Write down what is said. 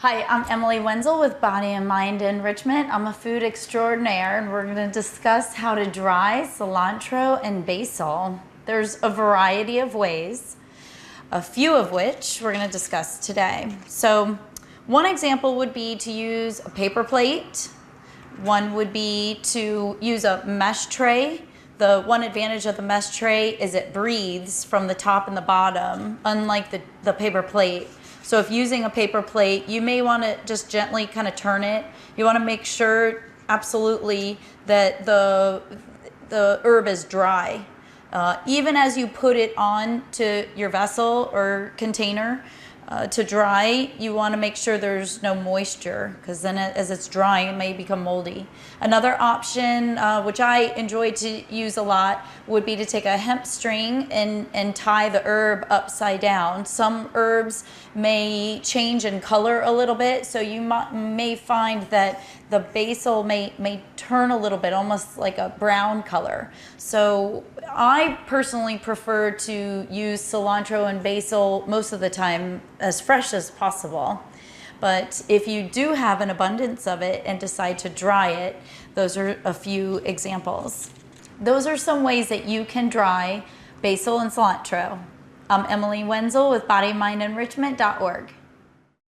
Hi, I'm Emily Wenzel with Body and Mind Enrichment. I'm a food extraordinaire, and we're going to discuss how to dry cilantro and basil. There's a variety of ways, a few of which we're going to discuss today. So one example would be to use a paper plate. One would be to use a mesh tray. The one advantage of the mesh tray is it breathes from the top and the bottom, unlike the paper plate. So if using a paper plate, you may want to just gently kind of turn it. You want to make sure absolutely that the herb is dry. Even as you put it on to your vessel or container to dry, you want to make sure there's no moisture, because then as it's drying, it may become moldy. Another option, which I enjoy to use a lot, would be to take a hemp string and tie the herb upside down. Some herbs may change in color a little bit, so you may find that the basil may turn a little bit, almost like a brown color. So I personally prefer to use cilantro and basil most of the time as fresh as possible. But if you do have an abundance of it and decide to dry it, those are a few examples. Those are some ways that you can dry basil and cilantro. I'm Emily Wenzel with BodyMindEnrichment.org.